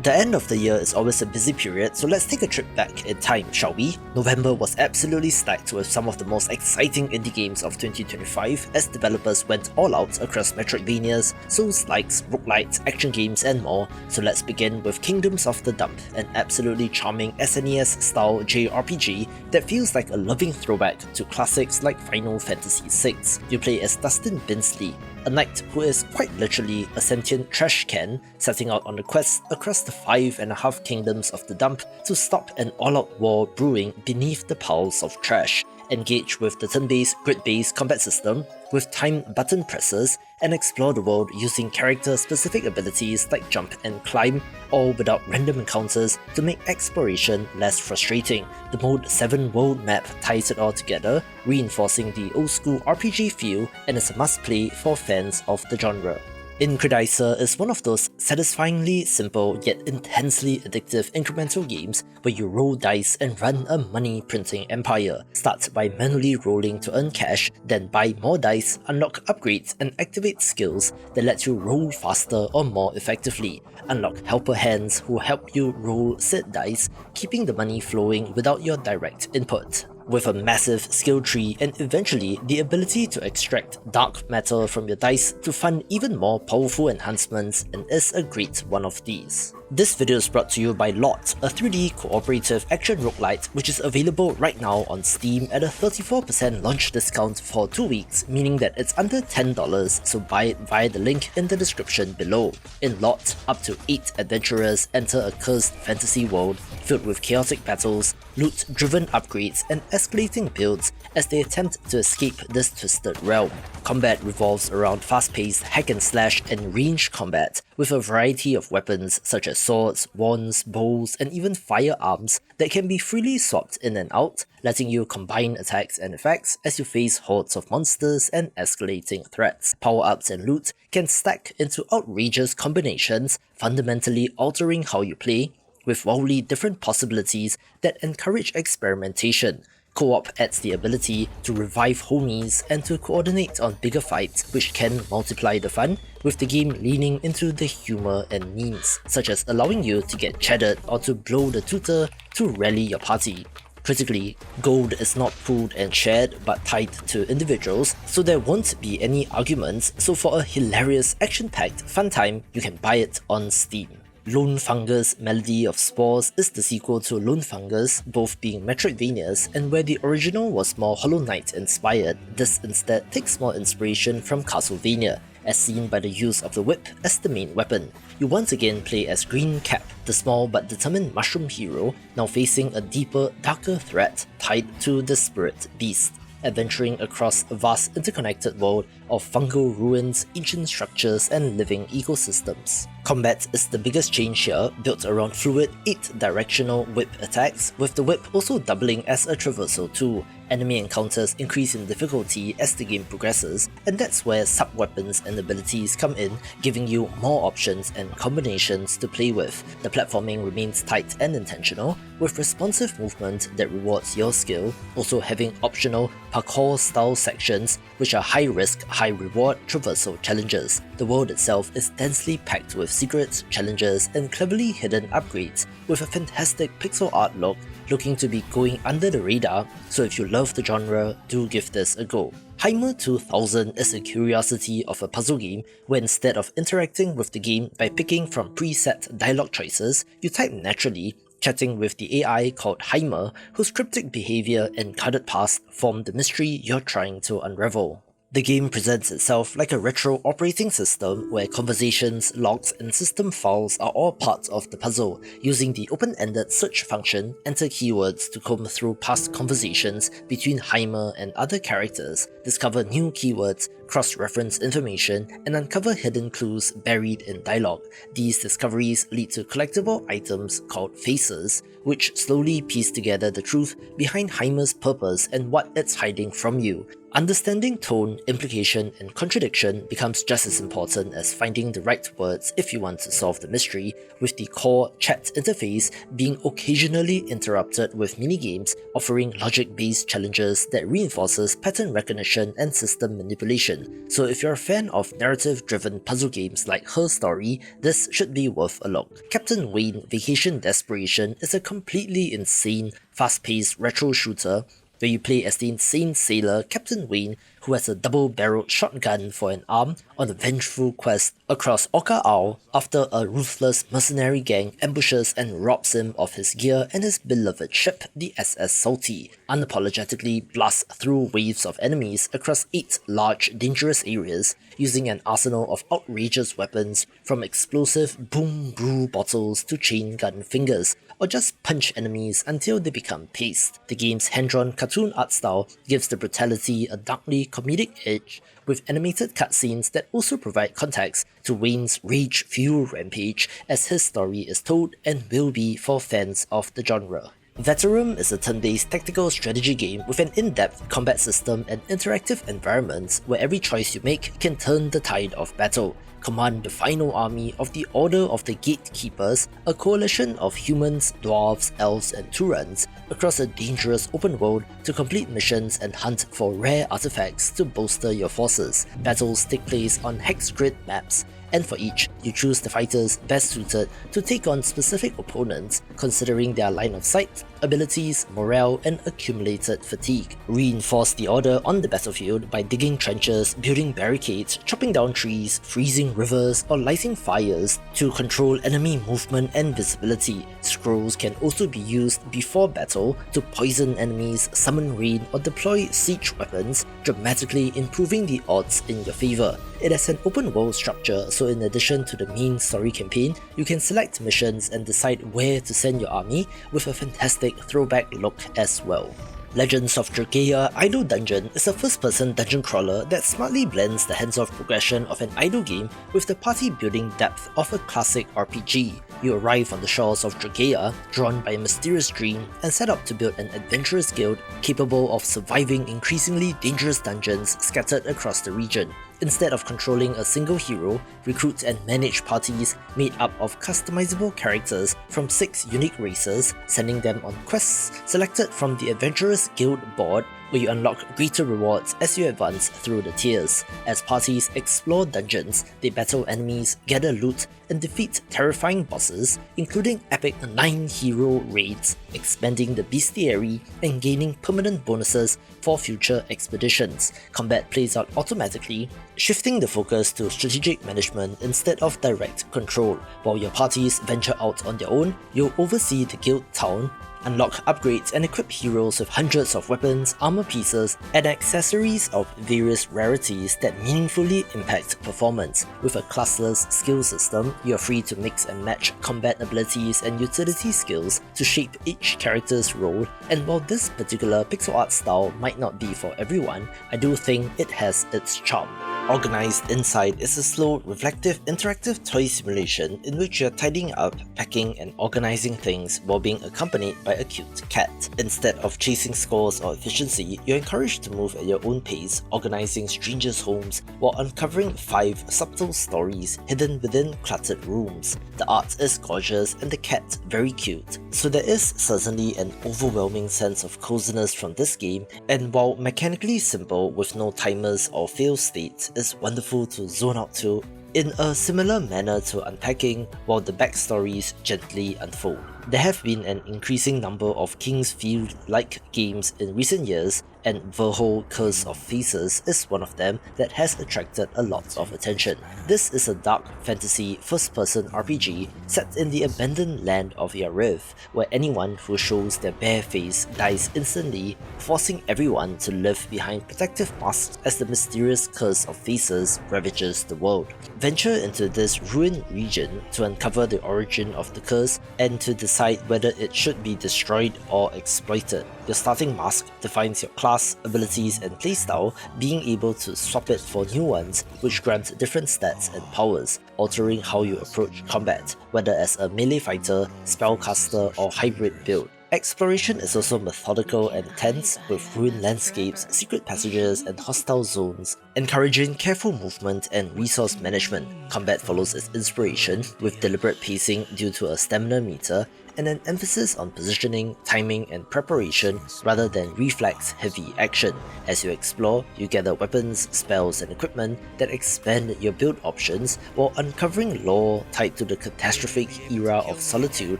The end of the year is always a busy period, so let's take a trip back in time, shall we? November was absolutely stacked with some of the most exciting indie games of 2025 as developers went all out across Metroidvanias, Souls-likes, roguelites, action games and more, so let's begin with Kingdoms of the Dump, an absolutely charming SNES-style JRPG that feels like a loving throwback to classics like Final Fantasy VI. You play as Dustin Binsley, a knight who is quite literally a sentient trash can, setting out on a quest across the 5.5 kingdoms of the dump to stop an all-out war brewing beneath the piles of trash, engage with the turn-based, grid-based combat system with timed button presses, and explore the world using character-specific abilities like jump and climb, all without random encounters to make exploration less frustrating. The Mode 7 world map ties it all together, reinforcing the old-school RPG feel and is a must-play for fans of the genre. Incredicer is one of those satisfyingly simple yet intensely addictive incremental games where you roll dice and run a money printing empire. Start by manually rolling to earn cash, then buy more dice, unlock upgrades and activate skills that let you roll faster or more effectively. Unlock helper hands who help you roll said dice, keeping the money flowing without your direct input. With a massive skill tree and eventually the ability to extract dark matter from your dice to fund even more powerful enhancements, and is a great one of these. This video is brought to you by LORT, a 3D cooperative action roguelite which is available right now on Steam at a 34% launch discount for 2 weeks, meaning that it's under $10, so buy it via the link in the description below. In LORT, up to 8 adventurers enter a cursed fantasy world filled with chaotic battles, loot-driven upgrades and escalating builds as they attempt to escape this twisted realm. Combat revolves around fast-paced hack and slash and ranged combat, with a variety of weapons such as swords, wands, bows, and even firearms that can be freely swapped in and out, letting you combine attacks and effects as you face hordes of monsters and escalating threats. Power-ups and loot can stack into outrageous combinations, fundamentally altering how you play, with wildly different possibilities that encourage experimentation. Co-op adds the ability to revive homies and to coordinate on bigger fights, which can multiply the fun, with the game leaning into the humour and memes, such as allowing you to get cheddared or to blow the tutor to rally your party. Critically, gold is not pooled and shared but tied to individuals, so there won't be any arguments, so for a hilarious action-packed fun time, you can buy it on Steam. Lone Fungus Melody of Spores is the sequel to Lone Fungus, both being Metroidvanias, and where the original was more Hollow Knight inspired, this instead takes more inspiration from Castlevania, as seen by the use of the whip as the main weapon. You once again play as Green Cap, the small but determined mushroom hero, now facing a deeper, darker threat tied to the Spirit Beast, adventuring across a vast interconnected world of fungal ruins, ancient structures, and living ecosystems. Combat is the biggest change here, built around fluid 8-directional whip attacks, with the whip also doubling as a traversal tool. Enemy encounters increase in difficulty as the game progresses, and that's where sub-weapons and abilities come in, giving you more options and combinations to play with. The platforming remains tight and intentional, with responsive movement that rewards your skill, also having optional parkour-style sections which are high-risk, high-reward traversal challenges. The world itself is densely packed with secrets, challenges, and cleverly hidden upgrades, with a fantastic pixel art look looking to be going under the radar, so if you love the genre, do give this a go. Hymer 2000 is a curiosity of a puzzle game where instead of interacting with the game by picking from preset dialogue choices, you type naturally, chatting with the AI called Hymer, whose cryptic behaviour and carded past form the mystery you're trying to unravel. The game presents itself like a retro operating system where conversations, logs, and system files are all parts of the puzzle. Using the open-ended search function, enter keywords to comb through past conversations between Hymer and other characters, discover new keywords, cross-reference information, and uncover hidden clues buried in dialogue. These discoveries lead to collectible items called faces, which slowly piece together the truth behind Hymer's purpose and what it's hiding from you. Understanding tone, implication, and contradiction becomes just as important as finding the right words if you want to solve the mystery, with the core chat interface being occasionally interrupted with minigames offering logic-based challenges that reinforces pattern recognition and system manipulation. Desperation, so if you're a fan of narrative-driven puzzle games like Her Story, this should be worth a look. Captain Wayne Vacation Desperation is a completely insane, fast-paced retro shooter where you play as the insane sailor Captain Wayne, who has a double-barreled shotgun for an arm on a vengeful quest across Orca Isle after a ruthless mercenary gang ambushes and robs him of his gear and his beloved ship, the SS Salty, unapologetically blasts through waves of enemies across 8 large, dangerous areas using an arsenal of outrageous weapons from explosive boom brew bottles to chain gun fingers, or just punch enemies until they become paste. The game's hand-drawn cartoon art style gives the brutality a darkly comedic edge, with animated cutscenes that also provide context to Wayne's rage-fueled rampage as his story is told and will be for fans of the genre. Veterum is a turn-based tactical strategy game with an in-depth combat system and interactive environments where every choice you make can turn the tide of battle. Command the final army of the Order of the Gatekeepers, a coalition of humans, dwarves, elves, and Turans across a dangerous open world to complete missions and hunt for rare artifacts to bolster your forces. Battles take place on hex grid maps, and for each, you choose the fighters best suited to take on specific opponents considering their line of sight, abilities, morale, and accumulated fatigue. Reinforce the order on the battlefield by digging trenches, building barricades, chopping down trees, freezing rivers, or lighting fires to control enemy movement and visibility. Scrolls can also be used before battle to poison enemies, summon rain, or deploy siege weapons, dramatically improving the odds in your favour. It has an open world structure, so in addition to the main story campaign, you can select missions and decide where to send your army, with a fantastic throwback look as well. Legends of Dragaea Idle Dungeon is a first-person dungeon crawler that smartly blends the hands-off progression of an idle game with the party-building depth of a classic RPG. You arrive on the shores of Dragaea, drawn by a mysterious dream, and set up to build an adventurous guild capable of surviving increasingly dangerous dungeons scattered across the region. Instead of controlling a single hero, recruit and manage parties made up of customizable characters from 6 unique races, sending them on quests selected from the Adventurous Guild board, where you unlock greater rewards as you advance through the tiers. As parties explore dungeons, they battle enemies, gather loot, and defeat terrifying bosses, including epic 9-hero raids, expanding the bestiary and gaining permanent bonuses for future expeditions. Combat plays out automatically, shifting the focus to strategic management instead of direct control. While your parties venture out on their own, you'll oversee the guild town, unlock upgrades and equip heroes with hundreds of weapons, armor pieces, and accessories of various rarities that meaningfully impact performance. With a classless skill system, you are free to mix and match combat abilities and utility skills to shape each character's role, and while this particular pixel art style might not be for everyone, I do think it has its charm. Organized Inside is a slow, reflective, interactive toy simulation in which you're tidying up, packing, and organizing things while being accompanied by a cute cat. Instead of chasing scores or efficiency, you're encouraged to move at your own pace, organizing strangers' homes while uncovering 5 subtle stories hidden within cluttered rooms. The art is gorgeous and the cat very cute, so there is certainly an overwhelming sense of coziness from this game, and while mechanically simple with no timers or fail states, is wonderful to zone out to in a similar manner to unpacking while the backstories gently unfold. There have been an increasing number of King's Field-like games in recent years, and Verho Curse of Faces is one of them that has attracted a lot of attention. This is a dark fantasy first-person RPG set in the abandoned land of Yariv, where anyone who shows their bare face dies instantly, forcing everyone to live behind protective masks as the mysterious Curse of Faces ravages the world. Venture into this ruined region to uncover the origin of the curse and to decide whether it should be destroyed or exploited. Your starting mask defines your class, abilities, and playstyle, being able to swap it for new ones which grant different stats and powers, altering how you approach combat, whether as a melee fighter, spellcaster, or hybrid build. Exploration is also methodical and tense, with ruined landscapes, secret passages, and hostile zones, encouraging careful movement and resource management. Combat follows its inspiration, with deliberate pacing due to a stamina meter, and an emphasis on positioning, timing, and preparation rather than reflex-heavy action. As you explore, you gather weapons, spells, and equipment that expand your build options while uncovering lore tied to the catastrophic era of solitude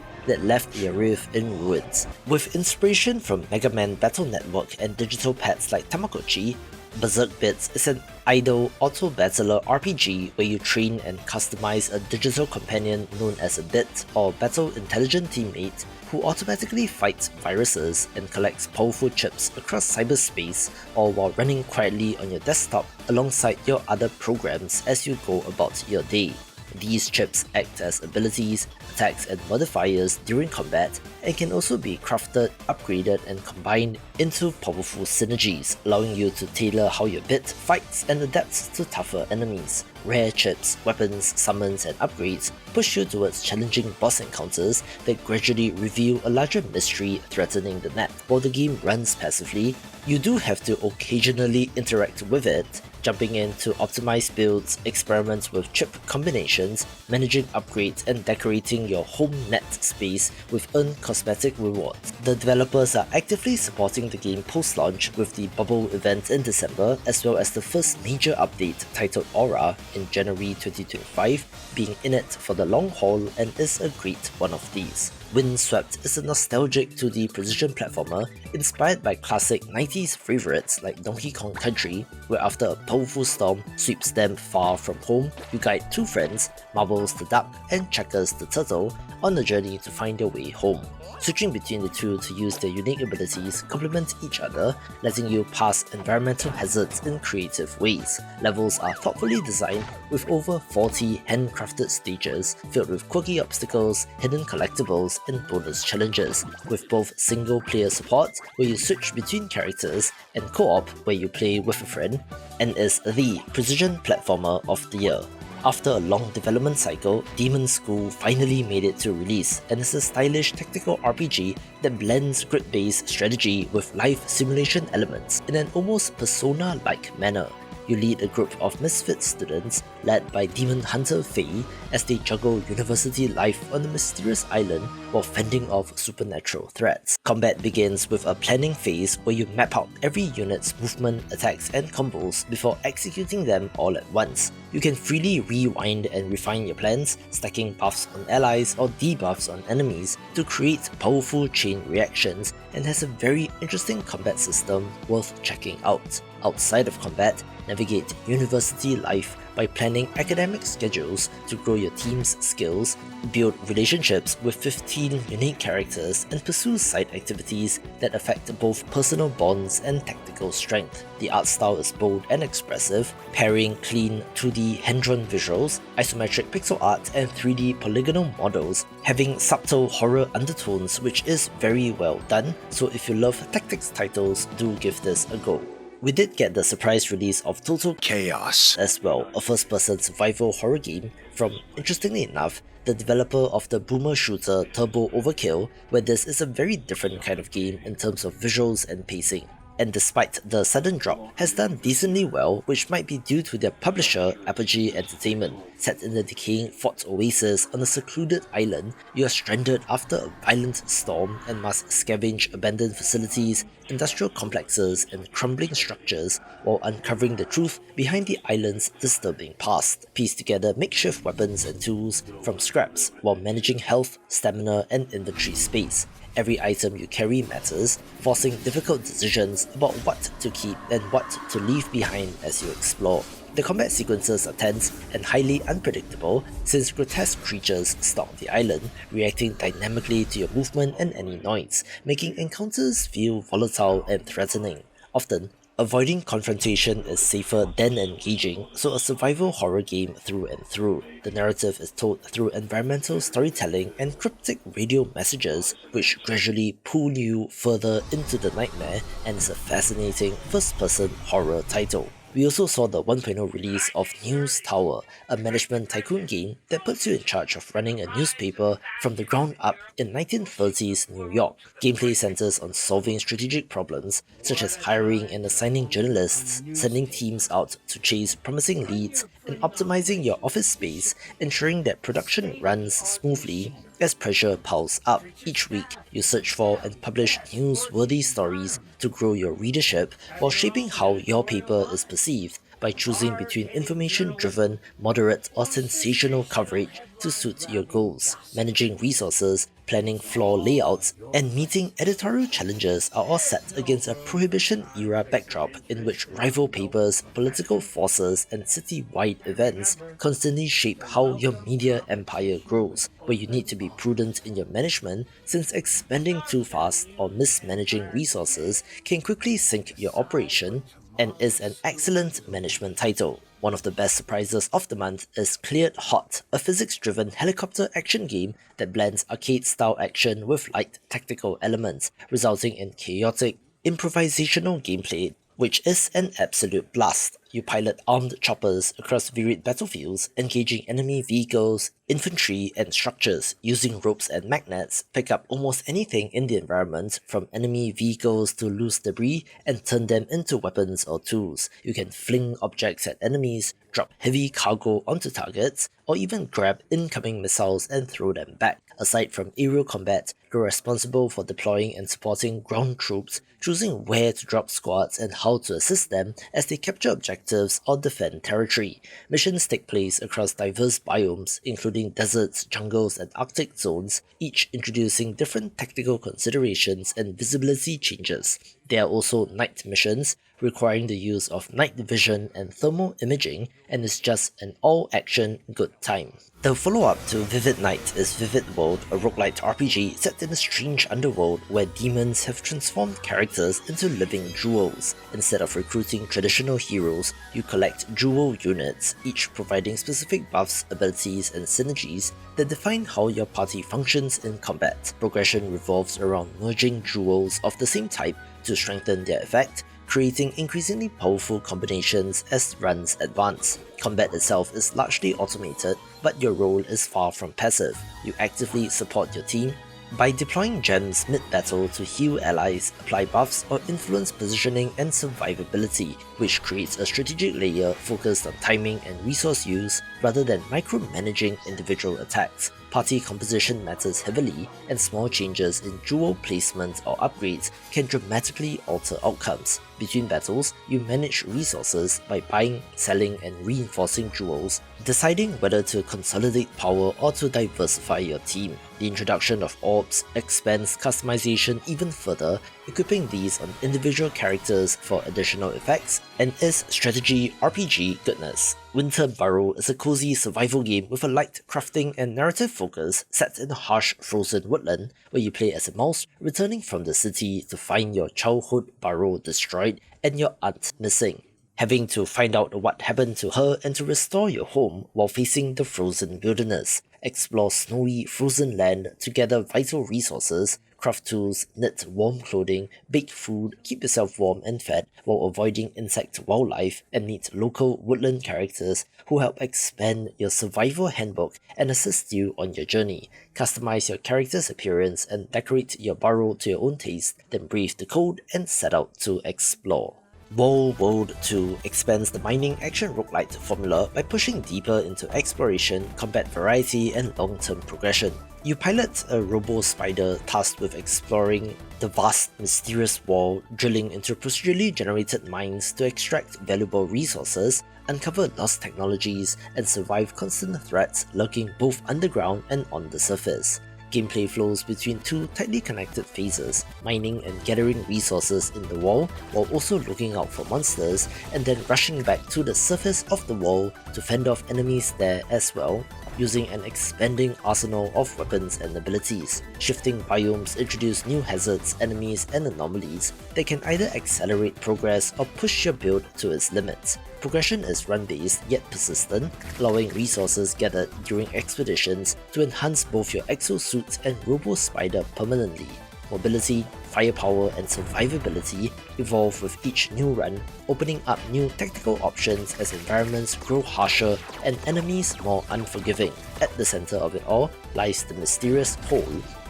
that left Yarith in ruins. With inspiration from Mega Man Battle Network and digital pets like Tamagotchi, Berserk B.I.T.S is an idle auto-battler RPG where you train and customize a digital companion known as a BIT or Battle Intelligent Teammate who automatically fights viruses and collects powerful chips across cyberspace, all while running quietly on your desktop alongside your other programs as you go about your day. These chips act as abilities, attacks, and modifiers during combat, and can also be crafted, upgraded, and combined into powerful synergies, allowing you to tailor how your BIT fights and adapts to tougher enemies. Rare chips, weapons, summons, and upgrades push you towards challenging boss encounters that gradually reveal a larger mystery threatening the net. While the game runs passively, you do have to occasionally interact with it, jumping in to optimize builds, experiment with chip combinations, managing upgrades, and decorating your home net space with earned cosmetic rewards. The developers are actively supporting the game post-launch with the Bubble event in December, as well as the first major update titled Aura in January 2025, being in it for the long haul and is a great one of these. Windswept is a nostalgic 2D precision platformer inspired by classic 90s favourites like Donkey Kong Country, where after a powerful storm sweeps them far from home, you guide two friends, Marbles the duck and Checkers the turtle, on a journey to find their way home. Switching between the two to use their unique abilities complement each other, letting you pass environmental hazards in creative ways. Levels are thoughtfully designed with over 40 handcrafted stages filled with quirky obstacles, hidden collectibles, and bonus challenges, with both single-player support where you switch between characters and co-op where you play with a friend, and is the precision platformer of the year. After a long development cycle, Demonschool finally made it to release and is a stylish tactical RPG that blends grid-based strategy with life simulation elements in an almost Persona-like manner. You lead a group of misfit students led by Demon Hunter Faye as they juggle university life on a mysterious island while fending off supernatural threats. Combat begins with a planning phase where you map out every unit's movement, attacks, and combos before executing them all at once. You can freely rewind and refine your plans, stacking buffs on allies or debuffs on enemies to create powerful chain reactions, and has a very interesting combat system worth checking out. Outside of combat, navigate university life by planning academic schedules to grow your team's skills, build relationships with 15 unique characters, and pursue side activities that affect both personal bonds and tactical strength. The art style is bold and expressive, pairing clean 2D hand-drawn visuals, isometric pixel art, and 3D polygonal models, having subtle horror undertones, which is very well done, so if you love tactics titles, do give this a go. We did get the surprise release of Total Chaos as well, a first-person survival horror game from, interestingly enough, the developer of the boomer shooter Turbo Overkill, where this is a very different kind of game in terms of visuals and pacing. And despite the sudden drop, has done decently well, which might be due to their publisher, Apogee Entertainment. Set in the decaying Fort Oasis on a secluded island, you are stranded after a violent storm and must scavenge abandoned facilities, industrial complexes, and crumbling structures while uncovering the truth behind the island's disturbing past. Piece together makeshift weapons and tools from scraps while managing health, stamina, and inventory space. Every item you carry matters, forcing difficult decisions about what to keep and what to leave behind as you explore. The combat sequences are tense and highly unpredictable since grotesque creatures stalk the island, reacting dynamically to your movement and any noise, making encounters feel volatile and threatening. Often, avoiding confrontation is safer than engaging, so a survival horror game through and through. The narrative is told through environmental storytelling and cryptic radio messages, which gradually pull you further into the nightmare, and is a fascinating first-person horror title. We also saw the 1.0 release of News Tower, a management tycoon game that puts you in charge of running a newspaper from the ground up in 1930s New York. Gameplay centers on solving strategic problems, such as hiring and assigning journalists, sending teams out to chase promising leads, and optimizing your office space, ensuring that production runs smoothly. As pressure piles up, each week you search for and publish newsworthy stories to grow your readership while shaping how your paper is perceived by choosing between information-driven, moderate or sensational coverage to suit your goals. Managing resources, planning floor layouts, and meeting editorial challenges are all set against a Prohibition-era backdrop in which rival papers, political forces, and city-wide events constantly shape how your media empire grows, where you need to be prudent in your management since expanding too fast or mismanaging resources can quickly sink your operation, and is an excellent management title. One of the best surprises of the month is Cleared Hot, a physics-driven helicopter action game that blends arcade-style action with light tactical elements, resulting in chaotic, improvisational gameplay, which is an absolute blast. You pilot armed choppers across varied battlefields, engaging enemy vehicles, infantry, and structures. Using ropes and magnets, pick up almost anything in the environment, from enemy vehicles to loose debris, and turn them into weapons or tools. You can fling objects at enemies, drop heavy cargo onto targets, or even grab incoming missiles and throw them back. Aside from aerial combat, you're responsible for deploying and supporting ground troops, choosing where to drop squads and how to assist them as they capture objectives or defend territory. Missions take place across diverse biomes, including deserts, jungles, and Arctic zones, each introducing different tactical considerations and visibility changes. There are also night missions, requiring the use of night vision and thermal imaging, and is just an all-action good time. The follow-up to Vivid Night is Vivid World, a roguelite RPG set in a strange underworld where demons have transformed characters into living jewels. Instead of recruiting traditional heroes, you collect jewel units, each providing specific buffs, abilities, and synergies that define how your party functions in combat. Progression revolves around merging jewels of the same type to strengthen their effect, creating increasingly powerful combinations as runs advance. Combat itself is largely automated, but your role is far from passive. You actively support your team by deploying gems mid-battle to heal allies, apply buffs, or influence positioning and survivability, which creates a strategic layer focused on timing and resource use rather than micromanaging individual attacks. Party composition matters heavily, and small changes in jewel placement or upgrades can dramatically alter outcomes. Between battles, you manage resources by buying, selling, and reinforcing jewels, deciding whether to consolidate power or to diversify your team. The introduction of orbs expands customization even further, equipping these on individual characters for additional effects, and is strategy RPG goodness. Winter Burrow is a cozy survival game with a light crafting and narrative focus set in a harsh frozen woodland where you play as a mouse returning from the city to find your childhood burrow destroyed and your aunt missing, having to find out what happened to her and to restore your home while facing the frozen wilderness. Explore snowy, frozen land to gather vital resources, craft tools, knit warm clothing, bake food, keep yourself warm and fed while avoiding insect wildlife, and meet local woodland characters who help expand your survival handbook and assist you on your journey. Customize your character's appearance and decorate your burrow to your own taste, then brave the code and set out to explore. Wall World 2 expands the mining action roguelite formula by pushing deeper into exploration, combat variety, and long-term progression. You pilot a robo-spider tasked with exploring the vast, mysterious wall, drilling into procedurally generated mines to extract valuable resources, uncover lost technologies, and survive constant threats lurking both underground and on the surface. Gameplay flows between two tightly connected phases, mining and gathering resources in the wall, while also looking out for monsters, and then rushing back to the surface of the wall to fend off enemies there as well, using an expanding arsenal of weapons and abilities. Shifting biomes introduce new hazards, enemies, and anomalies that can either accelerate progress or push your build to its limits. Progression is run-based yet persistent, allowing resources gathered during expeditions to enhance both your exosuit and robo-spider permanently. Mobility, firepower, and survivability evolve with each new run, opening up new tactical options as environments grow harsher and enemies more unforgiving. At the center of it all lies the mysterious hole,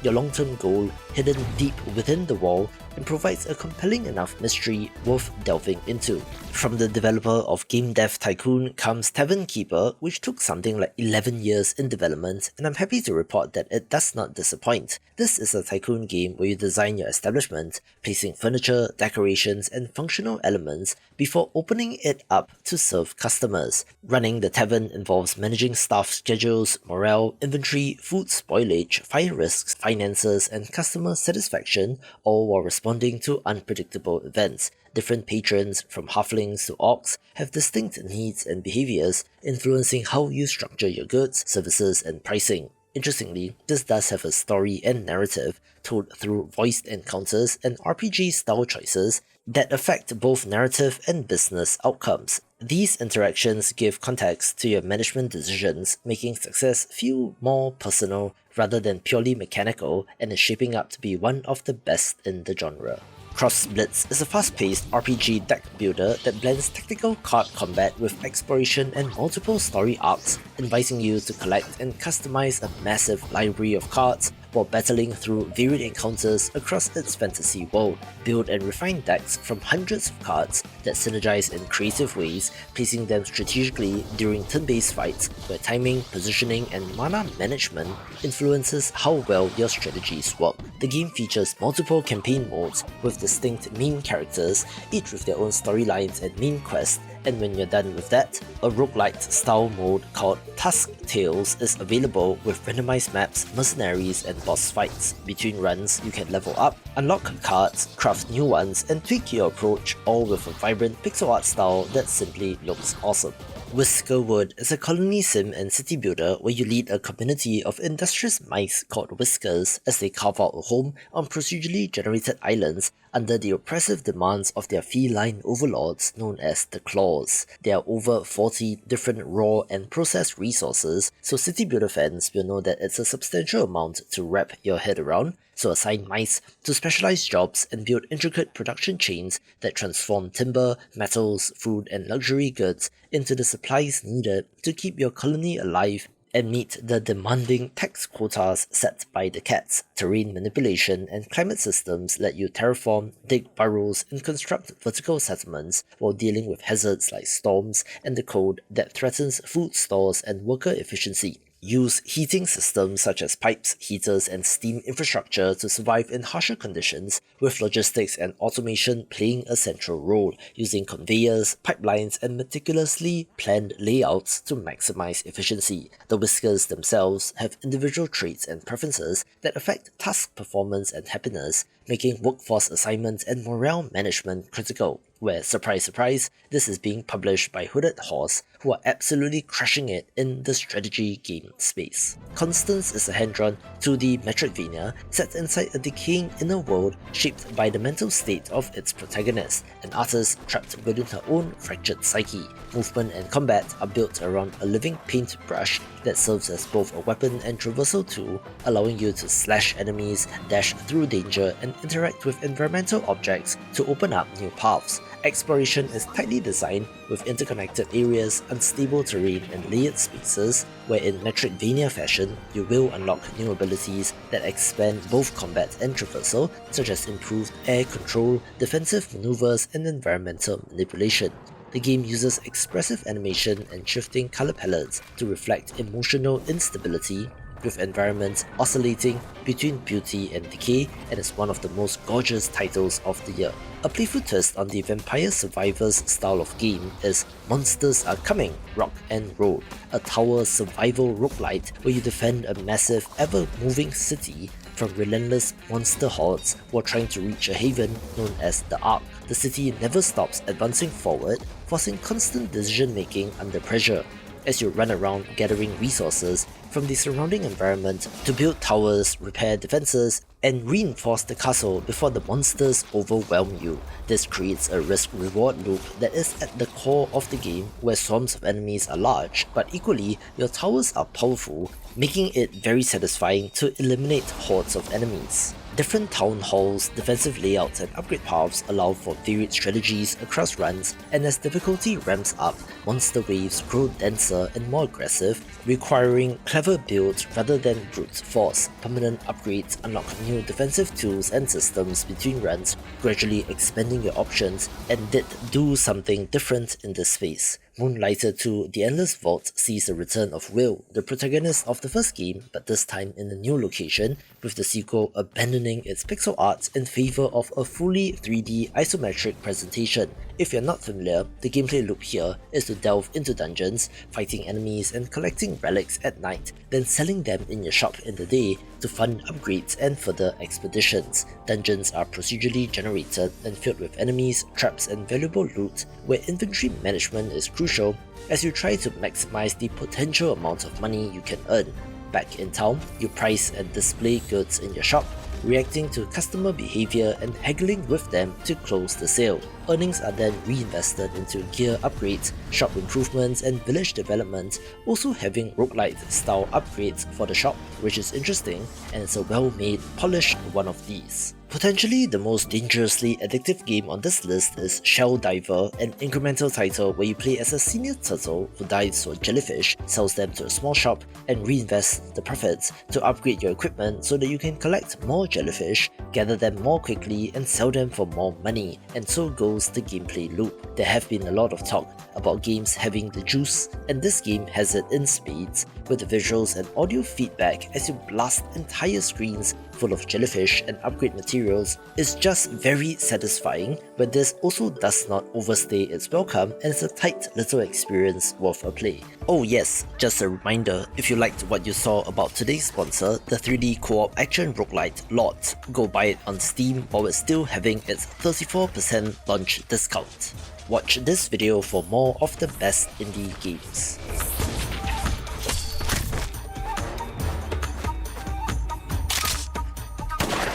your long-term goal hidden deep within the wall and provides a compelling enough mystery worth delving into. From the developer of Game Dev Tycoon comes Tavern Keeper, which took something like 11 years in development, and I'm happy to report that it does not disappoint. This is a tycoon game where you design your establishment, placing furniture, decorations, and functional elements before opening it up to serve customers. Running the tavern involves managing staff schedules, morale, inventory, food spoilage, fire risks, finances, and customer satisfaction, all while responding to unpredictable events. Different patrons, from halflings to orcs, have distinct needs and behaviors, influencing how you structure your goods, services, and pricing. Interestingly, this does have a story and narrative told through voiced encounters and RPG-style choices that affect both narrative and business outcomes. These interactions give context to your management decisions, making success feel more personal rather than purely mechanical, and is shaping up to be one of the best in the genre. Cross Blitz is a fast-paced RPG deck builder that blends tactical card combat with exploration and multiple story arcs, inviting you to collect and customize a massive library of cards while battling through varied encounters across its fantasy world. Build and refine decks from hundreds of cards that synergize in creative ways, placing them strategically during turn-based fights where timing, positioning, and mana management influences how well your strategies work. The game features multiple campaign modes with distinct main characters, each with their own storylines and main quests, and when you're done with that, a roguelite style mode called Tusk Tales is available with randomized maps, mercenaries, and boss fights. Between runs, you can level up, unlock cards, craft new ones, and tweak your approach, all with a vibrant pixel art style that simply looks awesome. Whiskerwood is a colony sim and city builder where you lead a community of industrious mice called Whiskers as they carve out a home on procedurally generated islands under the oppressive demands of their feline overlords known as the Claws. There are over 40 different raw and processed resources, so city builder fans will know that it's a substantial amount to wrap your head around, so assign mice to specialized jobs and build intricate production chains that transform timber, metals, food, and luxury goods into the supplies needed to keep your colony alive and meet the demanding tax quotas set by the cats. Terrain manipulation and climate systems let you terraform, dig burrows, and construct vertical settlements while dealing with hazards like storms and the cold that threatens food stores and worker efficiency. Use heating systems such as pipes, heaters, and steam infrastructure to survive in harsher conditions, with logistics and automation playing a central role, using conveyors, pipelines, and meticulously planned layouts to maximize efficiency. The Whiskers themselves have individual traits and preferences that affect task performance and happiness, making workforce assignment and morale management critical, where, surprise surprise, this is being published by Hooded Horse, who are absolutely crushing it in the strategy game space. Constance is a hand-drawn 2D Metroidvania set inside a decaying inner world shaped by the mental state of its protagonist, an artist trapped within her own fractured psyche. Movement and combat are built around a living paintbrush that serves as both a weapon and traversal tool, allowing you to slash enemies, dash through danger, and interact with environmental objects to open up new paths. Exploration is tightly designed with interconnected areas, unstable terrain, and layered spaces, where in Metroidvania fashion, you will unlock new abilities that expand both combat and traversal, such as improved air control, defensive maneuvers, and environmental manipulation. The game uses expressive animation and shifting color palettes to reflect emotional instability, with environments oscillating between beauty and decay, and is one of the most gorgeous titles of the year. A playful twist on the Vampire Survivors style of game is Monsters Are Coming! Rock and Roll, a tower survival roguelite where you defend a massive, ever-moving city from relentless monster hordes while trying to reach a haven known as the Ark. The city never stops advancing forward, forcing constant decision-making under pressure, as you run around gathering resources from the surrounding environment to build towers, repair defenses, and reinforce the castle before the monsters overwhelm you. This creates a risk-reward loop that is at the core of the game, where swarms of enemies are large, but equally, your towers are powerful, making it very satisfying to eliminate hordes of enemies. Different town halls, defensive layouts and upgrade paths allow for varied strategies across runs, and as difficulty ramps up, monster waves grow denser and more aggressive, requiring clever builds rather than brute force. Permanent upgrades unlock new defensive tools and systems between runs, gradually expanding your options, and did do something different in this phase. Moonlighter 2 The Endless Vault sees the return of Will, the protagonist of the first game, but this time in a new location, with the sequel abandoning its pixel art in favour of a fully 3D isometric presentation. If you're not familiar, the gameplay loop here is to delve into dungeons, fighting enemies and collecting relics at night, then selling them in your shop in the day to fund upgrades and further expeditions. Dungeons are procedurally generated and filled with enemies, traps and valuable loot, where inventory management is crucial as you try to maximize the potential amount of money you can earn. Back in town, you price and display goods in your shop, reacting to customer behavior and haggling with them to close the sale. Earnings are then reinvested into gear upgrades, shop improvements and village development, also having roguelite style upgrades for the shop, which is interesting and it's a well-made, polished one of these. Potentially the most dangerously addictive game on this list is Shell Diver, an incremental title where you play as a senior turtle who dives for jellyfish, sells them to a small shop, and reinvests the profits to upgrade your equipment so that you can collect more jellyfish, gather them more quickly and sell them for more money, and so goes the gameplay loop. There have been a lot of talk about games having the juice, and this game has it in spades, with the visuals and audio feedback as you blast entire screens full of jellyfish and upgrade materials is just very satisfying, but this also does not overstay its welcome and it's a tight little experience worth a play. Oh yes, just a reminder, if you liked what you saw about today's sponsor, the 3D co-op action roguelite LORT, go buy it on Steam while it's still having its 34% launch discount. Watch this video for more of the best indie games.